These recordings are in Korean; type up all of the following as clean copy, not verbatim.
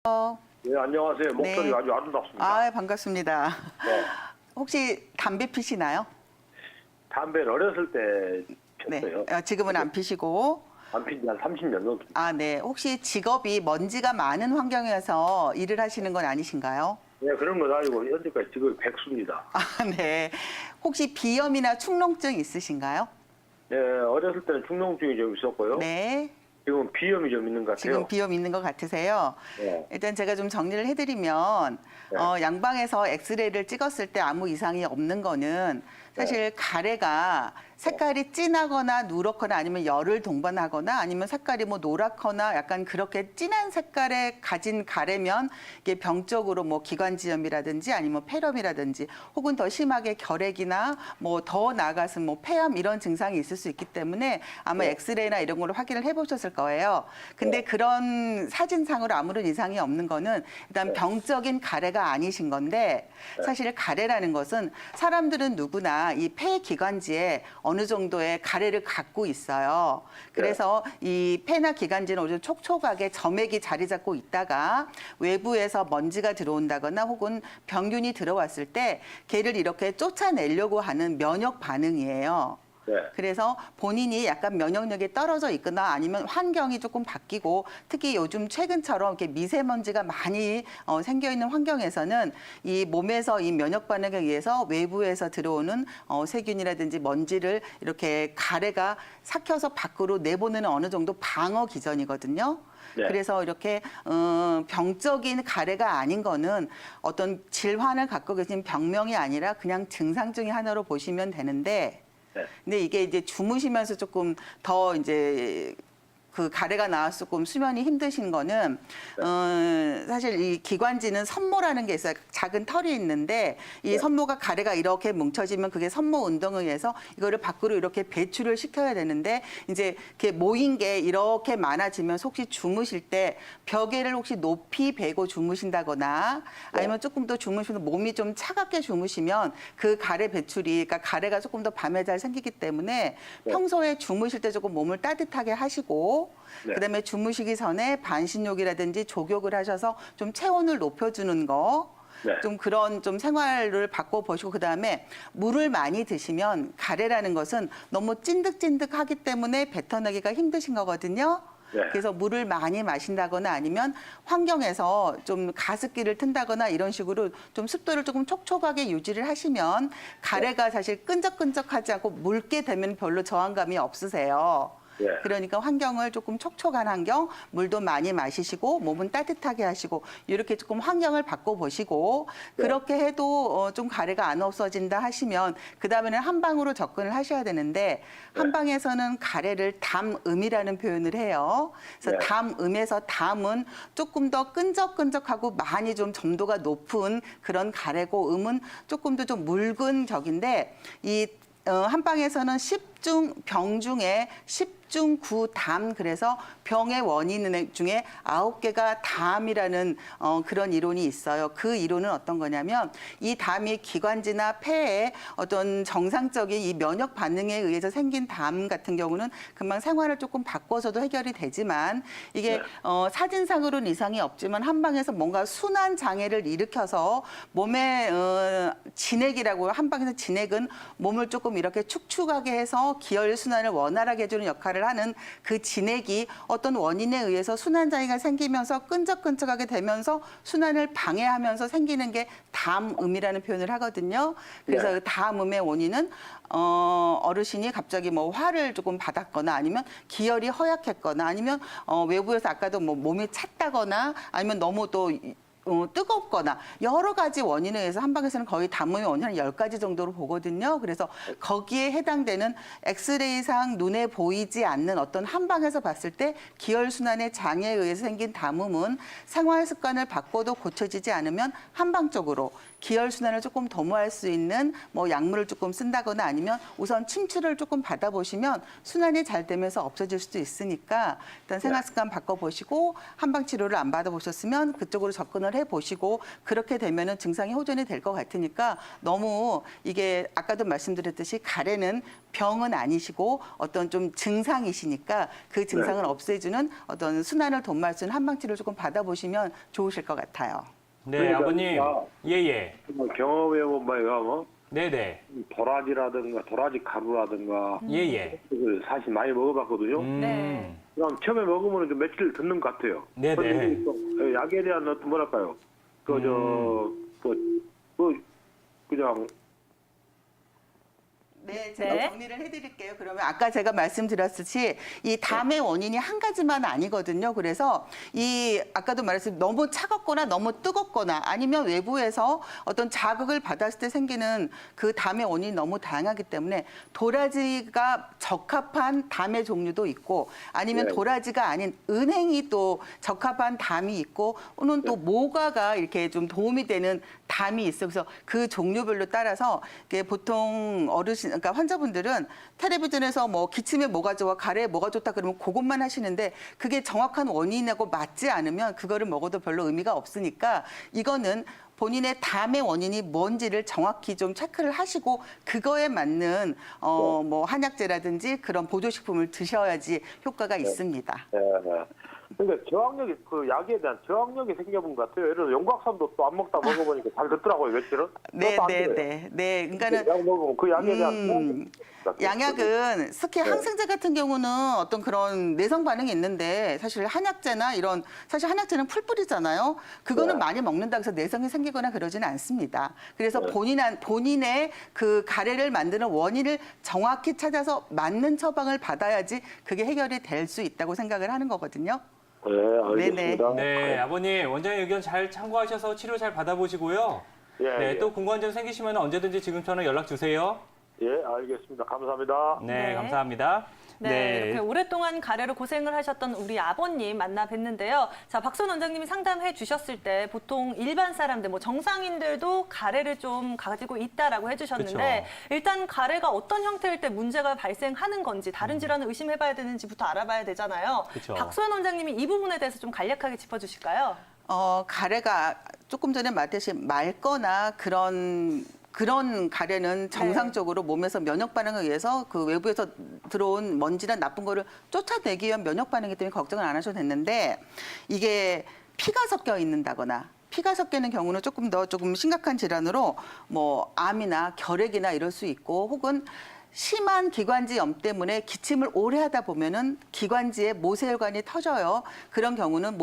네, 안녕하세요. 목소리 네. 아주 아름답습니다. 아, 반갑습니다. 네. 혹시 담배 피시나요? 담배를 어렸을 때 네. 폈어요. 지금은 안 피시고. 안 핀 지 한 30년 넘습니다. 아, 네. 혹시 직업이 먼지가 많은 환경에서 일을 하시는 건 아니신가요? 네, 그런 건 아니고 현재까지 직업이 백수입니다. 아, 네. 혹시 비염이나 축농증 있으신가요? 네, 어렸을 때는 축농증이 좀 있었고요. 네. 지금은 비염이 좀 있는 것 같아요. 지금 비염 있는 것 같으세요? 네. 일단 제가 좀 정리를 해드리면 네. 양방에서 엑스레이를 찍었을 때 아무 이상이 없는 거는 사실 가래가 색깔이 진하거나 누렇거나 아니면 열을 동반하거나 아니면 색깔이 뭐 노랗거나 약간 그렇게 진한 색깔의 가진 가래면 이게 병적으로 뭐 기관지염이라든지 아니면 폐렴이라든지 혹은 더 심하게 결핵이나 뭐 더 나아가서 뭐 폐암 이런 증상이 있을 수 있기 때문에 아마 엑스레이나 이런 걸로 확인을 해보셨을 거예요. 근데 그런 사진상으로 아무런 이상이 없는 거는 일단 병적인 가래가 아니신 건데 사실 가래라는 것은 사람들은 누구나 이 폐 기관지에 어느 정도의 가래를 갖고 있어요. 그래서 이 폐나 기관지는 오히려 촉촉하게 점액이 자리 잡고 있다가 외부에서 먼지가 들어온다거나 혹은 병균이 들어왔을 때 걔를 이렇게 쫓아내려고 하는 면역 반응이에요. 네. 그래서 본인이 약간 면역력이 떨어져 있거나 아니면 환경이 조금 바뀌고 특히 요즘 최근처럼 이렇게 미세먼지가 많이 생겨 있는 환경에서는 이 몸에서 이 면역 반응에 의해서 외부에서 들어오는 세균이라든지 먼지를 이렇게 가래가 삭혀서 밖으로 내보내는 어느 정도 방어 기전이거든요. 네. 그래서 이렇게 병적인 가래가 아닌 거는 어떤 질환을 갖고 계신 병명이 아니라 그냥 증상 중에 하나로 보시면 되는데 근데 이게 이제 주무시면서 조금 더 이제 그 가래가 나와서 조금 수면이 힘드신 거는 사실 이 기관지는 선모라는 게 있어요. 작은 털이 있는데 이 선모가 가래가 이렇게 뭉쳐지면 그게 선모 운동에 의해서 이거를 밖으로 이렇게 배출을 시켜야 되는데 이제 이렇게 모인 게 이렇게 많아지면 혹시 주무실 때 벽에를 혹시 높이 베고 주무신다거나 아니면 조금 더 주무시면 몸이 좀 차갑게 주무시면 그 가래 배출이 그러니까 가래가 조금 더 밤에 잘 생기기 때문에 평소에 주무실 때 조금 몸을 따뜻하게 하시고 그다음에 주무시기 전에 반신욕이라든지 족욕을 하셔서 좀 체온을 높여주는 거. 좀 그런 좀 생활을 바꿔보시고 그다음에 물을 많이 드시면 가래라는 것은 너무 찐득찐득하기 때문에 뱉어내기가 힘드신 거거든요. 그래서 물을 많이 마신다거나 아니면 환경에서 좀 가습기를 튼다거나 이런 식으로 좀 습도를 조금 촉촉하게 유지를 하시면 가래가 사실 끈적끈적하지 않고 묽게 되면 별로 저항감이 없으세요. 그러니까 환경을 조금 촉촉한 환경, 물도 많이 마시시고 몸은 따뜻하게 하시고 이렇게 조금 환경을 바꿔보시고 그렇게 해도 좀 가래가 안 없어진다 하시면 그다음에는 한방으로 접근을 하셔야 되는데 한방에서는 가래를 담음이라는 표현을 해요. 그래서 담음에서 담은 조금 더 끈적끈적하고 많이 좀 점도가 높은 그런 가래고 음은 조금 더 좀 묽은 적인데 이 한방에서는 병 중에 10중 9담 그래서 병의 원인 중에 9개가 담이라는 그런 이론이 있어요. 그 이론은 어떤 거냐면 이 담이 기관지나 폐에 어떤 정상적인 이 면역 반응에 의해서 생긴 담 같은 경우는 금방 생활을 조금 바꿔서도 해결이 되지만 이게 사진상으로는 이상이 없지만 한방에서 뭔가 순환 장애를 일으켜서 몸에 진액이라고 한방에서 진액은 몸을 조금 이렇게 축축하게 해서 기혈 순환을 원활하게 해주는 역할을 하는 그 진액이 어떤 원인에 의해서 순환 장애가 생기면서 끈적끈적하게 되면서 순환을 방해하면서 생기는 게 담음이라는 표현을 하거든요. 그래서 그 담음의 원인은 어르신이 갑자기 뭐 화를 조금 받았거나 아니면 기혈이 허약했거나 아니면 외부에서 아까도 뭐 몸이 찼다거나 아니면 너무 또 뜨겁거나 여러 가지 원인에 의해서 한방에서는 거의 담음의 원인 한 10가지 정도로 보거든요. 그래서 거기에 해당되는 엑스레이상 눈에 보이지 않는 어떤 한방에서 봤을 때 기혈순환의 장애에 의해서 생긴 담음은 생활 습관을 바꿔도 고쳐지지 않으면 한방적으로 기혈순환을 조금 도모할 수 있는 뭐 약물을 조금 쓴다거나 아니면 우선 침출을 조금 받아보시면 순환이 잘 되면서 없어질 수도 있으니까 일단 생활 습관 바꿔보시고 한방 치료를 안 받아보셨으면 그쪽으로 접근을 생활해 보시고 그렇게 되면은 증상이 호전이 될 것 같으니까 너무 이게 아까도 말씀드렸듯이 가래는 병은 아니시고 어떤 좀 증상이시니까 그 증상을 없애주는 어떤 순환을 도모할 수 있는 한방치료를 조금 받아보시면 좋으실 것 같아요. 네, 그러니까 아버님. 예예. 경험해 본 바에 의하면 네네. 도라지라든가 도라지 가루라든가 예예. 사실 많이 먹어봤거든요. 네. 그럼 처음에 먹으면 좀 며칠 듣는 것 같아요. 네네. 그런데 또 약에 대한 어떤 뭐랄까요? 그냥 네, 제가 네. 정리를 해드릴게요. 그러면 아까 제가 말씀드렸듯이 이 담의 원인이 한 가지만 아니거든요. 그래서 이 아까도 말했듯이 너무 차갑거나 너무 뜨겁거나 아니면 외부에서 어떤 자극을 받았을 때 생기는 그 담의 원인이 너무 다양하기 때문에 도라지가 적합한 담의 종류도 있고 아니면 네. 도라지가 아닌 은행이 또 적합한 담이 있고 또는 또 모과가 이렇게 좀 도움이 되는 담이 있어요. 그래서 그 종류별로 따라서 이게 보통 어르신 그러니까 환자분들은 텔레비전에서 뭐 기침에 뭐가 좋아, 가래에 뭐가 좋다 그러면 그것만 하시는데 그게 정확한 원인하고 맞지 않으면 그거를 먹어도 별로 의미가 없으니까 이거는 본인의 담의 원인이 뭔지를 정확히 좀 체크를 하시고 그거에 맞는 뭐 한약재라든지 그런 보조식품을 드셔야지 효과가 있습니다. 네. 그러니까 저항력이 그 약에 대한 저항력이 생겨본 것 같아요. 예를 들어 용각산도 또 안 먹다 먹어보니까 잘 듣더라고요 며칠은. 네, 그것도 안 네, 돼요. 네, 네. 그러니까는 약 먹으면 그 약에 대한 저항력이 양약은 특히 항생제 같은 경우는 어떤 그런 내성 반응이 있는데 사실 한약재나 이런 사실 한약재는 풀뿌리잖아요. 그거는 네. 많이 먹는다고 해서 내성이 생기거나 그러지는 않습니다. 그래서 네. 본인의 그 가래를 만드는 원인을 정확히 찾아서 맞는 처방을 받아야지 그게 해결이 될 수 있다고 생각을 하는 거거든요. 네, 알겠습니다. 네, 아버님 원장님 의견 잘 참고하셔서 치료 잘 받아보시고요. 예, 네, 예. 또 궁금한 점 생기시면 언제든지 지금처럼 연락 주세요. 예, 알겠습니다. 감사합니다. 네, 네. 감사합니다. 네, 이렇게 오랫동안 가래로 고생을 하셨던 우리 아버님 만나 뵀는데요. 자, 박수원 원장님이 상담해 주셨을 때 보통 일반 사람들, 뭐 정상인들도 가래를 좀 가지고 있다라고 해주셨는데 그쵸. 일단 가래가 어떤 형태일 때 문제가 발생하는 건지 다른 질환을 의심해봐야 되는지부터 알아봐야 되잖아요. 그쵸. 박수원 원장님이 이 부분에 대해서 좀 간략하게 짚어주실까요? 가래가 조금 전에 말했듯이 맑거나 그런 가래는 정상적으로 몸에서 면역 반응에 의해서 그 외부에서 들어온 먼지나 나쁜 거를 쫓아내기 위한 면역 반응이기 때문에 걱정을 안 하셔도 됐는데 이게 피가 섞여 있는다거나 피가 섞여 있는 경우는 조금 심각한 질환으로 뭐 암이나 결핵이나 이럴 수 있고 혹은 심한 기관지염 때문에 기침을 오래 하다 보면은 기관지에 모세혈관이 터져요. 그런 경우는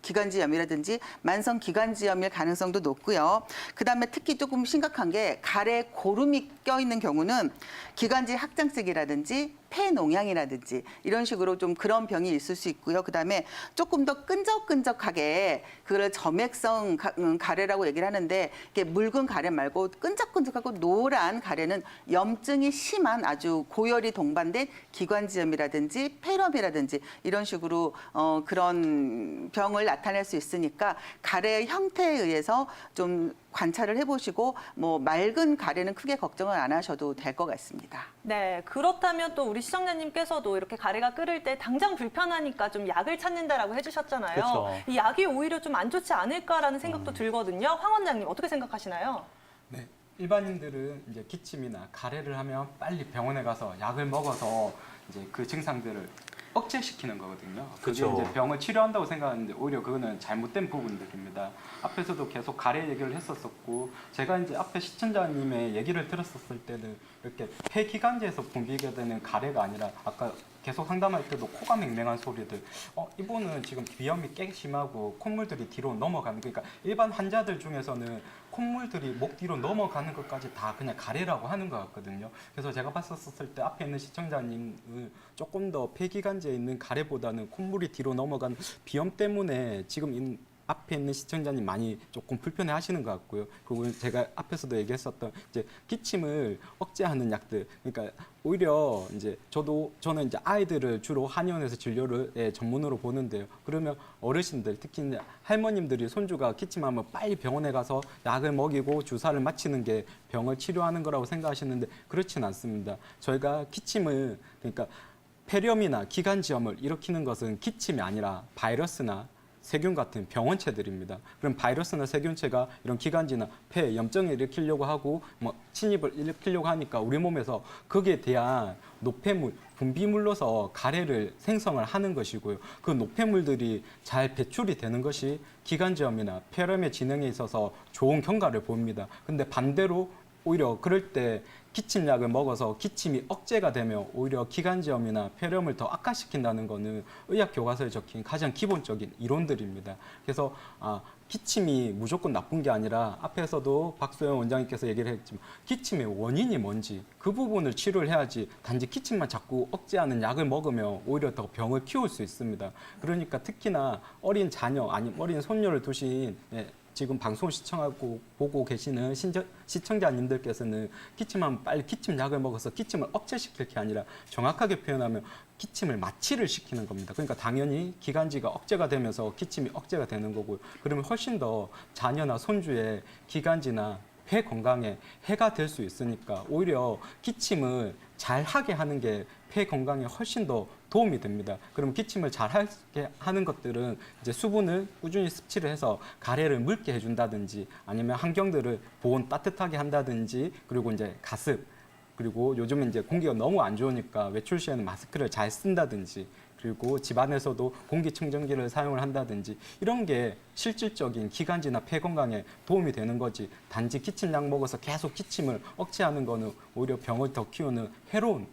기관지염이라든지 만성 기관지염일 가능성도 높고요. 그다음에 특히 조금 심각한 게 가래에 고름이 껴있는 경우는 기관지 확장증이라든지 폐농양이라든지 이런 식으로 좀 그런 병이 있을 수 있고요. 그다음에 조금 더 끈적끈적하게 그걸 점액성 가래라고 얘기를 하는데 이게 묽은 가래 말고 끈적끈적하고 노란 가래는 염증이 심한 아주 고열이 동반된 기관지염이라든지 폐렴이라든지 이런 식으로 그런 병을 나타낼 수 있으니까 가래의 형태에 의해서 좀 관찰을 해보시고 뭐 맑은 가래는 크게 걱정을 안 하셔도 될 것 같습니다. 네, 그렇다면 또 우리 시청자님께서도 이렇게 가래가 끓을 때 당장 불편하니까 좀 약을 찾는다라고 해주셨잖아요. 그렇죠. 이 약이 오히려 좀 안 좋지 않을까라는 생각도 들거든요. 황 원장님 어떻게 생각하시나요? 네, 일반인들은 이제 기침이나 가래를 하면 빨리 병원에 가서 약을 먹어서 이제 그 증상들을 억제시키는 거거든요. 그게 그쵸. 이제 병을 치료한다고 생각하는데 오히려 그거는 잘못된 부분들입니다. 앞에서도 계속 가래 얘기를 했었었고 제가 이제 앞에 시청자님의 얘기를 들었었을 때는 이렇게 폐기관지에서 분비가 되는 가래가 아니라 아까 계속 상담할 때도 코가 맹맹한 소리들 이분은 지금 비염이 꽤 심하고 콧물들이 뒤로 넘어가는 그러니까 일반 환자들 중에서는 콧물들이 목 뒤로 넘어가는 것까지 다 그냥 가래라고 하는 것 같거든요. 그래서 제가 봤었을 때 앞에 있는 시청자님은 조금 더 폐기관지에 있는 가래보다는 콧물이 뒤로 넘어가는 비염 때문에 지금 앞에 있는 시청자님 많이 조금 불편해 하시는 것 같고요. 그리고 제가 앞에서도 얘기했었던 이제 기침을 억제하는 약들. 그러니까 오히려 이제 저는 이제 아이들을 주로 한의원에서 진료를 전문으로 보는데요. 그러면 어르신들 특히 이제 할머님들이 손주가 기침하면 빨리 병원에 가서 약을 먹이고 주사를 맞히는 게 병을 치료하는 거라고 생각하시는데 그렇진 않습니다. 저희가 기침을 그러니까 폐렴이나 기관지염을 일으키는 것은 기침이 아니라 바이러스나 세균 같은 병원체들입니다. 그럼 바이러스나 세균체가 이런 기관지나 폐에 염증을 일으키려고 하고 뭐 침입을 일으키려고 하니까 우리 몸에서 거기에 대한 노폐물, 분비물로서 가래를 생성을 하는 것이고요. 그 노폐물들이 잘 배출이 되는 것이 기관지염이나 폐렴의 진행에 있어서 좋은 경과를 보입니다. 근데 반대로 오히려 그럴 때 기침약을 먹어서 기침이 억제가 되면 오히려 기관지염이나 폐렴을 더 악화시킨다는 것은 의학 교과서에 적힌 가장 기본적인 이론들입니다. 그래서 기침이 무조건 나쁜 게 아니라 앞에서도 박소영 원장님께서 얘기를 했지만 기침의 원인이 뭔지 그 부분을 치료를 해야지 단지 기침만 자꾸 억제하는 약을 먹으면 오히려 더 병을 키울 수 있습니다. 그러니까 특히나 어린 자녀 아니면 어린 손녀를 두신 지금 방송을 시청하고 보고 계시는 시청자님들께서는 기침하면 빨리 기침약을 먹어서 기침을 억제시킬 게 아니라 정확하게 표현하면 기침을 마취를 시키는 겁니다. 그러니까 당연히 기관지가 억제가 되면서 기침이 억제가 되는 거고요. 그러면 훨씬 더 자녀나 손주의 기관지나 폐 건강에 해가 될 수 있으니까 오히려 기침을 잘 하게 하는 게 폐 건강에 훨씬 더 도움이 됩니다. 그럼 기침을 잘 하게 하는 것들은 이제 수분을 꾸준히 섭취를 해서 가래를 묽게 해준다든지 아니면 환경들을 보온 따뜻하게 한다든지 그리고 이제 가습 그리고 요즘은 이제 공기가 너무 안 좋으니까 외출 시에는 마스크를 잘 쓴다든지 그리고 집안에서도 공기청정기를 사용을 한다든지 이런 게 실질적인 기관지나 폐 건강에 도움이 되는 거지 단지 기침약 먹어서 계속 기침을 억제하는 거는 오히려 병을 더 키우는 해로운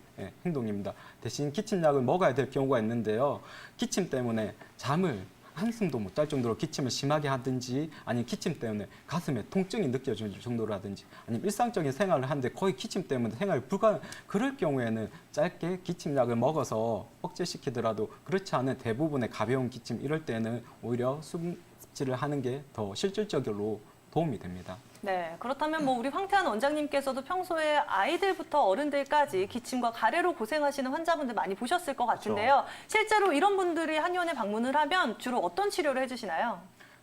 행동입니다. 대신 기침약을 먹어야 될 경우가 있는데요. 기침 때문에 잠을 한숨도 못 잘 정도로 기침을 심하게 하든지 아니면 기침 때문에 가슴에 통증이 느껴질 정도라든지 아니면 일상적인 생활을 하는데 거의 기침 때문에 생활이 불가능 그럴 경우에는 짧게 기침약을 먹어서 억제시키더라도 그렇지 않은 대부분의 가벼운 기침 이럴 때는 오히려 수분 섭취를 하는 게 더 실질적으로 도움이 됩니다. 네, 그렇다면 뭐 우리 황태한 원장님께서도 평소에 아이들부터 어른들까지 기침과 가래로 고생하시는 환자분들 많이 보셨을 것 같은데요. 실제로 이런 분들이 한의원에 방문을 하면 주로 어떤 치료를 해주시나요?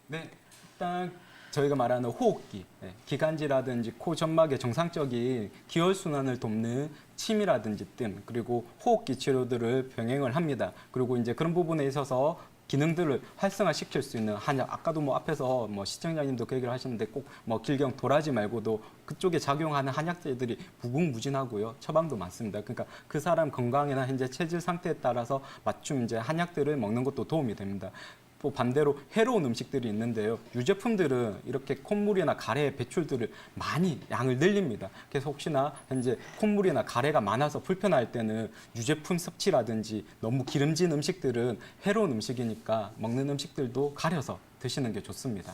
네, 일단 저희가 말하는 호흡기, 기관지라든지 코 점막의 정상적인 기혈순환을 돕는 침이라든지 뜸, 그리고 호흡기 치료들을 병행을 합니다. 그리고 이제 그런 부분에 있어서 기능들을 활성화시킬 수 있는 한약, 아까도 뭐 앞에서 뭐 시청자님도 그 얘기를 하셨는데 꼭 뭐 길경 도라지 말고도 그쪽에 작용하는 한약재들이 무궁무진하고요. 처방도 많습니다. 그러니까 그 사람 건강이나 현재 체질 상태에 따라서 맞춤 이제 한약들을 먹는 것도 도움이 됩니다. 또 반대로 해로운 음식들이 있는데요. 유제품들은 이렇게 콧물이나 가래의 배출들을 많이 양을 늘립니다. 그래서 혹시나 현재 콧물이나 가래가 많아서 불편할 때는 유제품 섭취라든지 너무 기름진 음식들은 해로운 음식이니까 먹는 음식들도 가려서 드시는 게 좋습니다.